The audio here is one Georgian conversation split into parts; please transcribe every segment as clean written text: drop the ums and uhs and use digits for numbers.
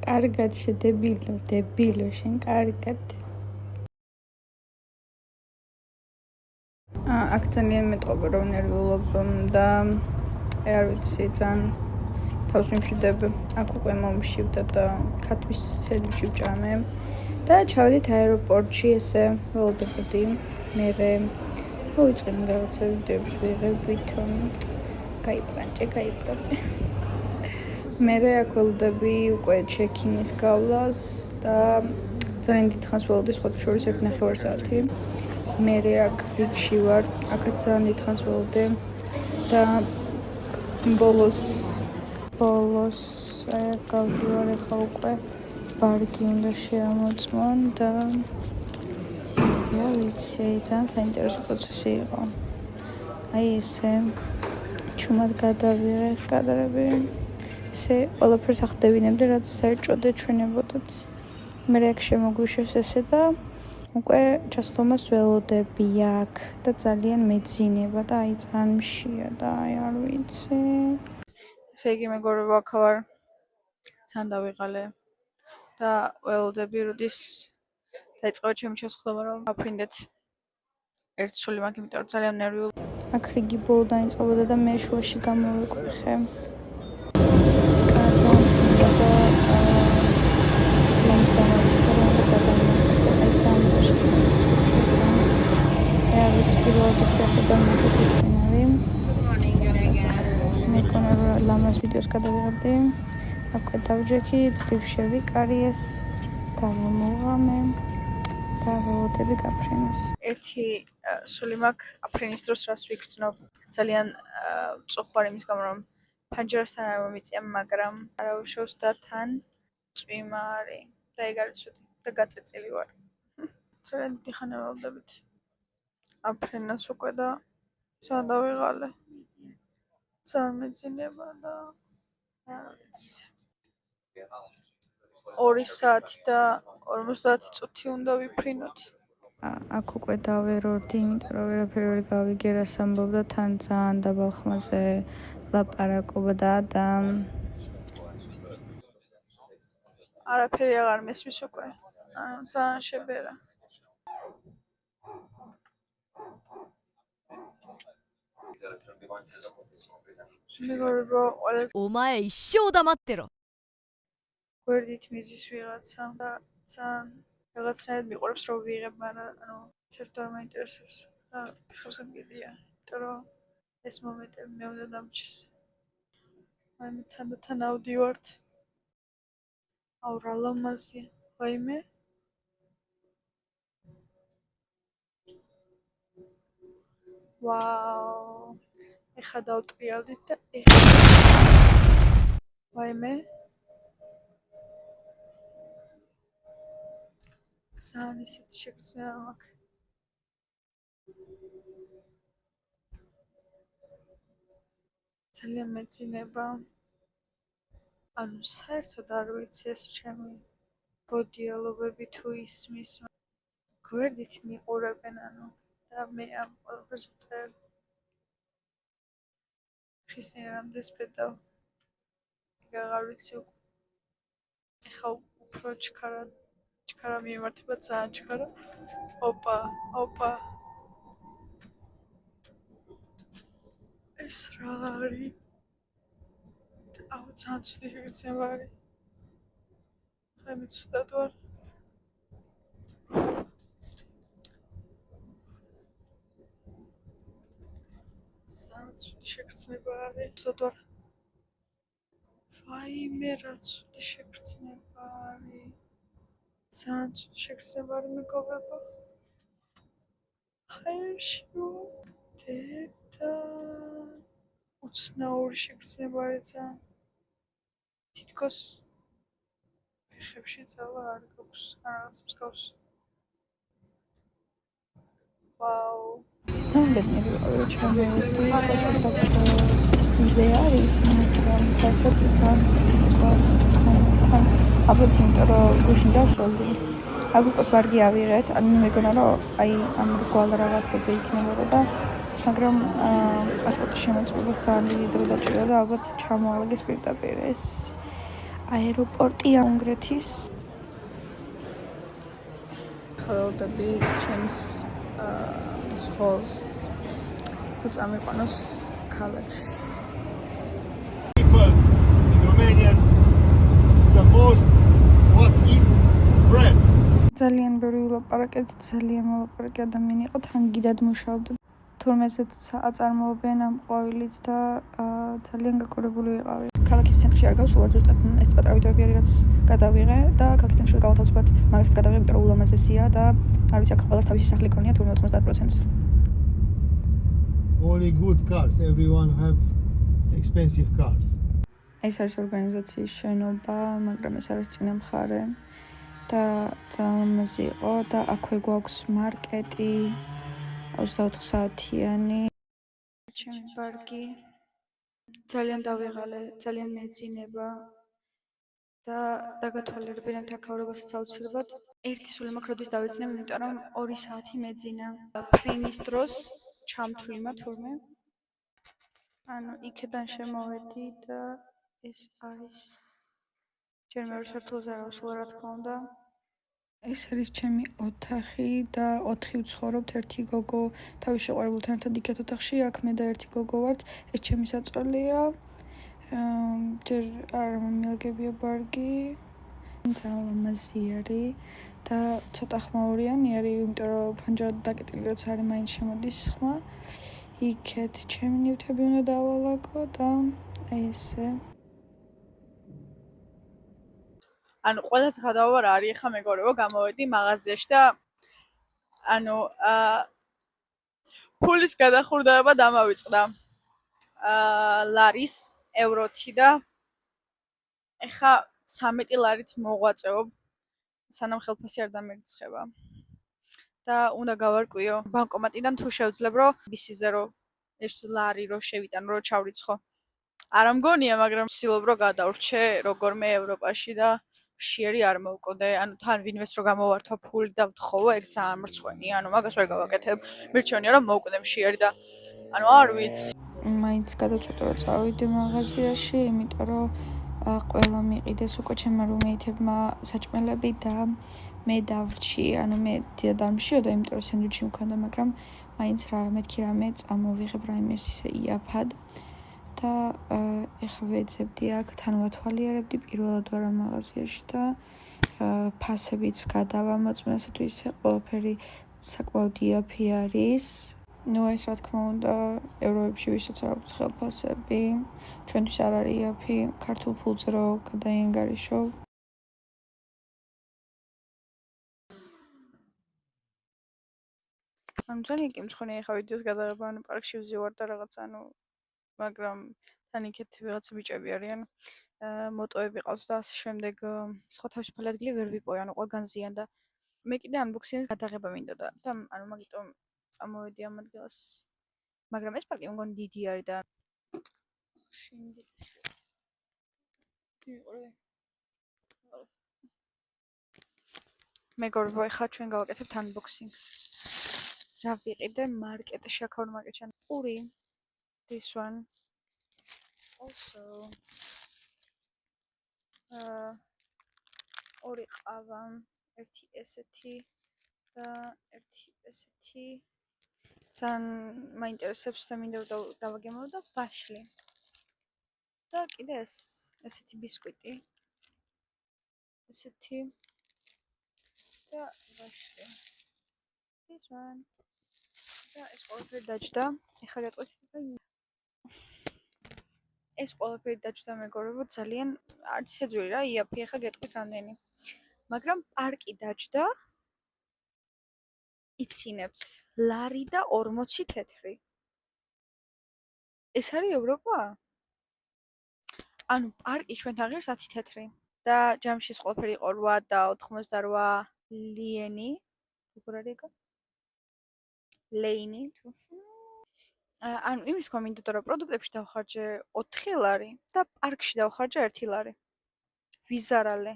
კარგად შედებილო, დებილო, შენ კარგად. აქ ძალიან მეტყობა რომ ნერვიულობ და არ ვიცი ძალიან თავს მიმშვიდებ. აქ უკვე მომშვიდდა და ქათვის სენდვიჩი ვჭამე და ჩავედით აეროპორტში ესე ველოდებოდი. მე მოვიწყენ რაღაცა ვიდეოებს ვიღებვით. გაიბრანჭე. მე აქ ველოდები უკვე ჩეკინის გავლას და ძალიან დიდხანს ველოდი, სხვათა შორის 1.5 საათი. მე აქ რიგში ვარ, აქაც ძალიან დიდხანს ველოდე და ბოლოს გავდივარ ახლა უკვე ბარგი უნდა შეამოწმონ და ვიცი, ძალიან საინტერესო პროცესი იყო. აი ესე ჩუმად გადავიღე ეს კადრები. ესე ყველაფერს ახდევინებდი, რაც საერთოდ ეჩვენებოდათ. მე აქ შემოგვიშევს ესე და უკვე ჩასვლას ველოდები აქ და ძალიან მეძინება და აი ძალიან მშია და აი არ ვიცი. ესე იგი მეგობრებო, აქ ვარ. ძალიან დავიღალე და ველოდები როდის დაიწყება ჩემი ჩასხლობა რომ აფრინდეთ. ერთ სული მაქვს, იმიტომ რომ ძალიან ნერვიული. აქ რიგი ბოლო დაიწყებოდა და მე შუაში გამოვიყვეხე. ლამაზ ვიდეოს გადავიღებდი. აკვე დავჯექი, ძლივ შევიკარიეს, დავმოვღამე და ველოდები გაფრინეს. ერთი სული მაქვს აფრინის დროს რას ვიგრძნობ. ძალიან მწუხვარ იმის გამო რომ ფანჯარასთან არ მომიწია, მაგრამ არა უშავს და თან წვიმარი და ეგ არის ცუდი და გაწეწილი ვარ. ძალიან დიდი ხანი ველოდებით აფრინას უკვე და ძალიან დავიღალე. ძალიან მეძინება და არ ვიცი. 2 საათი და 50 წუთი უნდა ვიფრინოთ. აქ უკვე დავერორდი, იმიტომ რომ ვერაფერი ვერ გავიგე რას ამბობდა, თან ძალიან დაბალ ხმაზე ლაპარაკობდა და არაფერი აღარ მესმის უკვე. ძალიან შებერა. მეგობრებო, ყველაზე お前一生黙ってろ გვერდით მიზის ვიღაცა და ძალიან რაღაცნაირად მიყურებს რომ ვიღებ, მაგრამ საერთოდ არ მაინტერესებს და ფეხებზე მგიდია, იმიტომ რომ ეს მომენტები მე უნდა დამჩეს. ვაიმე თან ავდივართ. აუ რა ლამაზია, ვაიმე. ვაუ. ეხა დავტრიალდით და ეხა ვაიმე. ძალიან ისეთი შეგრძნება მაქვს. ძალიან მეძინება. ანუ საერთოდ არ ვიცი ეს ჩემი ბოდიალობები თუ ისმის. გვერდით მიყურებენ და მე ამ ყველაფერს ვწერ. ხისნი რამდენს პედავ. ეგ აღარ ვიცი უკვე. ეხა უფრო ჩქარა მიემართება, ძალიან ჩქარა. ოპა. ეს რა არის? აუ ძალიან ცუდი შეგრძნება არის. ხა მე ცუდად ვარ. ძალიან ცუდი შეგრძნება არის. ცუდად ვარ. ვაიმე რა ცუდი შეგრძნება არის. ძალიან ცუდი შეგრძნება არის მეგობრებო. ჰაერში დედა უცნაური შეგრძნება არის ძალიან. თითქოს ფეხებში ძალა არ გაქვს, რაღაც მსგავს. ვაუ. ძალიან ბედნიერი ვარ რომ ჩამოვედი, ისე არის, მაგრამ საერთოდ ძალიან ცუდად. ალბათ იმიტომ რომ გუშინ დავსვოლდი. აქ უკვე ბარგი ავიღეთ, ანუ მეგონა რომ აი ამ რგვალ რაღაცაზე იქნებოდა და მაგრამ პასპორტის შემოწმებას ძალიან დიდი დრო დაჭირდა და ალბათ ჩამოალაგეს პირდაპირ ეს აეროპორტია უნგრეთის. ხველოდები ჩემს ზღოლს თუ წამიყვანოს ქალაქში. People in Romania the most what eat bread. ძალიან ბევრი ვილაპარაკეთ, ძალიან მოლაპარაკე ადამიანი იყო, თან გიდად მუშაობდა. თურმესეც აწარმოებენ ამ ყვავილით და ძალიან გაკურებული ვიყავი. ქალაქის ცენტრში არ გავს, უარ ზუსტად ეს პატარა ვიდეოები არის, რაც გადავიღე და ქალაქის ცენტრში გავათავისუფლად მაგალითად გადავიღე, იმიტომ რომ ულამაზესია და არ ვიცი, აქ ყველას თავისი სახლი ქონია, თურმე 90%-ს. Only good cars. Everyone have expensive cars. ეს არის ორგანიზაციის შენობა, მაგრამ ეს არის წინა მხარე და ძალიან ლამაზი იყო და აქვე გვაქვს მარკეტი 24 საათიანი. ჩემი პარკი ძალიან დავიღალე, ძალიან მეძინება და დაგათვალიერებინებთ აქაურებასაც აუცილებლად. ერთი სული მაქვს, როდის დავეცნებ, იმიტომ რომ 2 საათი მეძინა. ფრენის დროს ჩამთვლიმა თურმე. ანუ იქიდან შემოვედი და ეს არის ჯერ მეორე სართულზე არ ვსვლა, რა თქმა უნდა. ეს არის ჩემი ოთახი და 4 ვცხოვრობთ, ერთი გოგო თავის შეყვარებულთან ერთად იქეთ ოთახში, აქ მე და ერთი გოგო ვართ. ეს ჩემი საწოლია. ჯერ არ მომიალგებია ბარგი. ძალიან ლამაზი არის და ცოტა ხმაურიანი არის, იმიტომ რომ ფანჯარა დაკეტილი როცა არის მაინც შემოდის ხმა. იქეთ ჩემი ნივთები უნდა დავალაგო და ესე. ანუ ყველაზე გადავა რა არის, ეხა მეგობრებო, გამოვედი მაღაზიაში და ანუ ფულის გადახურდაება დამავიწყდა. ლარის, ევროთი და ეხა 13 ლარით მოღვაწეობ, სანამ ხელფასი არ დამირიცხება. და უნდა გავარკვიო ბანკომატიდან თუ შევძლებ რომ ბისიზე რომ ეს ლარი რო შევიტანო რო ჩავრიცხო. არ მგონია, მაგრამ ვცდილობ რომ გადავრჩე როგორმე ევროპაში და შიერი არ მოვკოდე, ანუ თან ვინმეს რო გამოვართვა ფული და ვთხოვო, ეგ ძალიან მრცხვენია, ანუ მაგას ვერ გავაკეთებ. მირჩევნია რომ მოვკვდე შიერი და ანუ არ ვიცი. მაინც გადავწყვიტე რომ წავიდე მაღაზიაში, იმიტომ რომ ყველა მიყიდეს უკვე ჩემმა რუმეითებმა საჭმელები და მე დავრჩი, ანუ მე დიდად არ მშიოდა, იმიტომ რომ სენდვიჩი მქონდა, მაგრამ მაინც რა მეთქი რამე წამოვიღებ რაიმე ისე იაფად და ეხლა ვეძებდი აქ, თან ვათვალიერებდი პირველად ვარ ამ მაღაზიაში და ფასებიც გადავამოწმე, თუ ისე ყველაფერი საკმაოდ იაფი არის. ნუ ეს რა თქმა უნდა ევროებში ვისაც აქვს ხელფასები, ჩვენთვის არ არის იაფი, ქართულ ფულზე რო გადაიანგარიშო. ანუ ძალიან კი მწვანე ეხა ვიდეოს გადაღება, ანუ პარკში ვზივარ და რაღაც, ანუ მაგრამ თან იქეთ ვიღაც ბიჭები არიან, მოტოები ყავს და ასე შემდეგ, სხვა თავისუფალი ადგილი ვერ ვიპოვე, ანუ ყველგან ზიან და მე კიდე unboxing-ის გადაღება მინდოდა და ანუ მაგიტომ წამოვედი ამ ადგილას. მაგრამ ეს პარკი მგონი დიდი არის და შინდი. მეგობრებო, ეხლა ჩვენ გავაკეთებთ unboxing-ს. რა ვიყიდე მარკეტში, აქაურ მარკეტში. პური. This one. Also. ორი ყავა, ერთი ესეთი და ერთი ესეთი. ძალიან მაინტერესებს და მინდა რომ დავაგემო და ვაშლი. და კიდე ესეთი ბისკვიტი. ესეთი და ვაშლი. This one. და ეს ყველაფერი დაჯდა. ეხლა გეტყვით. ეს ყველაფერი დაჯდა მეგობრებო, ძალიან არც ისე ძვირი რა, იაფი, ეხლა გეტყვით რამდენი. მაგრამ პარკი დაჯდა. იცინებს ლარი და 40 თეთრი. ეს არის ევროპა? ანუ პარკი ჩვენთან ღირს 10 თეთრი. და ჯამში ეს ყველაფერი იყო 8 და 88 ლიენი. როგორ არის ეგ? ლეინი. ანუ იმის თქვა მინდოდა რომ პროდუქტებში დავხარჯე 4 ლარი და პარკში დავხარჯე 1 ლარი. ვიზარალე.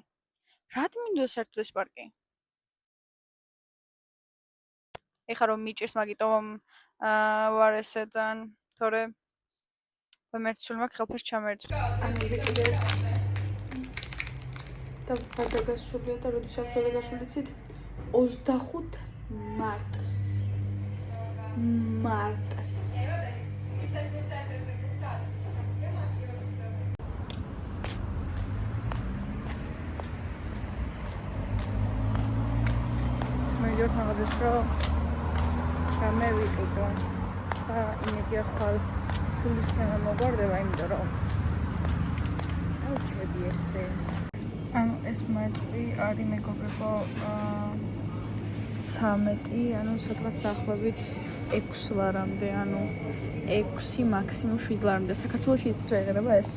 რად მინდოდა საერთოდ ეს პარკი? ეხლა რომ მიჭირს მაგიტომ ვარ ესე ძალიან, თორე 1 სული მაქვს ხელფასი ჩამერწვა. ანუ კიდე და გადაგასულია და როდესაც გადაგასული ცით 25 მარტს. მოვიდეთ მაღაზიაში რომ გამევიყიდო და იმედი ახალ ფულის თემა მოგვარდება, იმიტომ რომ დავჩები ესე. ანუ ეს მარწყვი არის მეგობრებო 13, ანუ სადღაც დაახლოებით 6 ლარამდე, ანუ 6 მაქსიმუმ 7 ლარამდე. საქართველოში იცით რა იღება ეს?